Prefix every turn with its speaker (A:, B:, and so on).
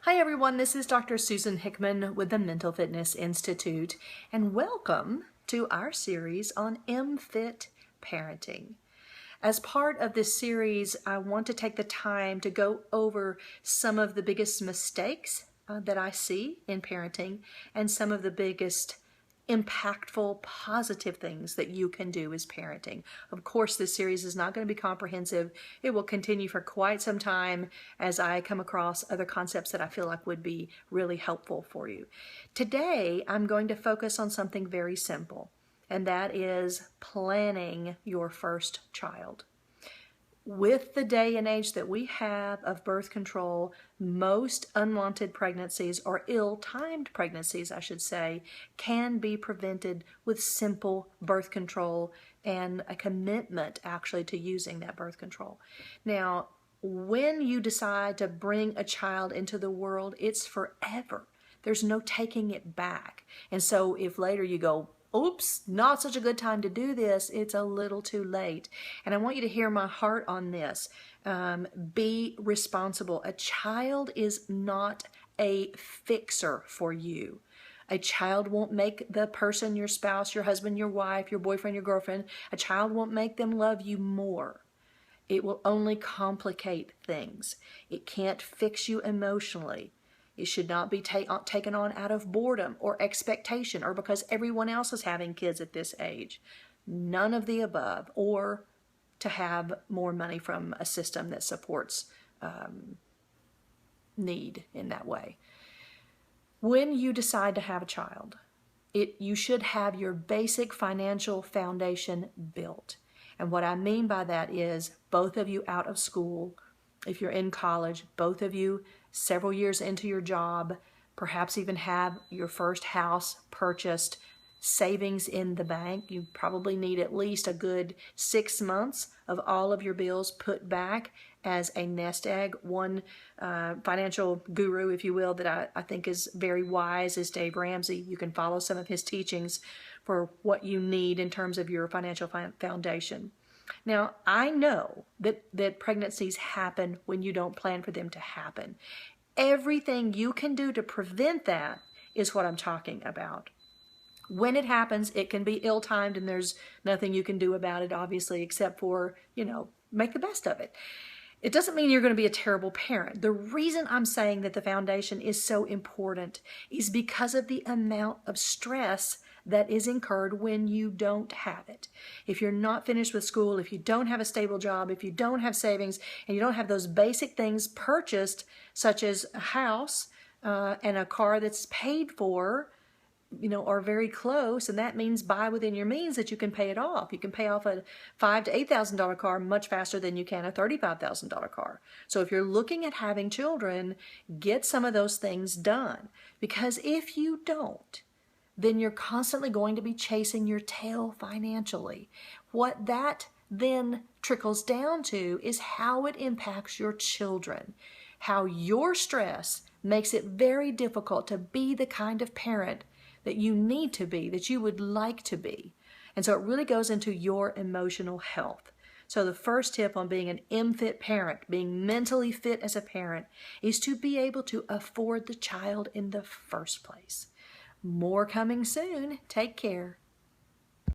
A: Hi everyone, this is Dr. Susan Hickman with the Mental Fitness Institute, and welcome to our series on MFit parenting. As part of this series, I want to take the time to go over some of the biggest mistakes that I see in parenting and some of the biggest impactful, positive things that you can do as parenting. Of course, this series is not going to be comprehensive. It will continue for quite some time as I come across other concepts that I feel like would be really helpful for you. Today, I'm going to focus on something very simple, and that is planning your first child. With the day and age that we have of birth control, most unwanted pregnancies, or ill-timed pregnancies, I should say, can be prevented with simple birth control and a commitment actually to using that birth control. Now, when you decide to bring a child into the world, it's forever. There's no taking it back. And so if later you go, oops, not such a good time to do this, it's a little too late. And I want you to hear my heart on this. Be responsible. A child is not a fixer for you. A child won't make the person, your spouse, your husband, your wife, your boyfriend, your girlfriend, a child won't make them love you more. It will only complicate things. It can't fix you emotionally. It should not be taken on out of boredom or expectation or because everyone else is having kids at this age. None of the above, or to have more money from a system that supports need in that way. When you decide to have a child, you should have your basic financial foundation built. And what I mean by that is both of you out of school, if you're in college, both of you several years into your job, perhaps even have your first house purchased, savings in the bank. You probably need at least a good 6 months of all of your bills put back as a nest egg. One financial guru, if you will, that I think is very wise is Dave Ramsey. You can follow some of his teachings for what you need in terms of your financial foundation. Now, I know that pregnancies happen when you don't plan for them to happen. Everything you can do to prevent that is what I'm talking about. When it happens, it can be ill-timed and there's nothing you can do about it, obviously, except for, make the best of it. It doesn't mean you're going to be a terrible parent. The reason I'm saying that the foundation is so important is because of the amount of stress that is incurred when you don't have it. If you're not finished with school, if you don't have a stable job, if you don't have savings, and you don't have those basic things purchased, such as a house and a car that's paid for, are very close, and that means buy within your means that you can pay it off. You can pay off a $5,000 to $8,000 car much faster than you can a $35,000 car. So if you're looking at having children, get some of those things done, because if you don't, then you're constantly going to be chasing your tail financially. What that then trickles down to is how it impacts your children, how your stress makes it very difficult to be the kind of parent that you need to be, that you would like to be. And so it really goes into your emotional health. So the first tip on being an MFit parent, being mentally fit as a parent, is to be able to afford the child in the first place. More coming soon. Take care.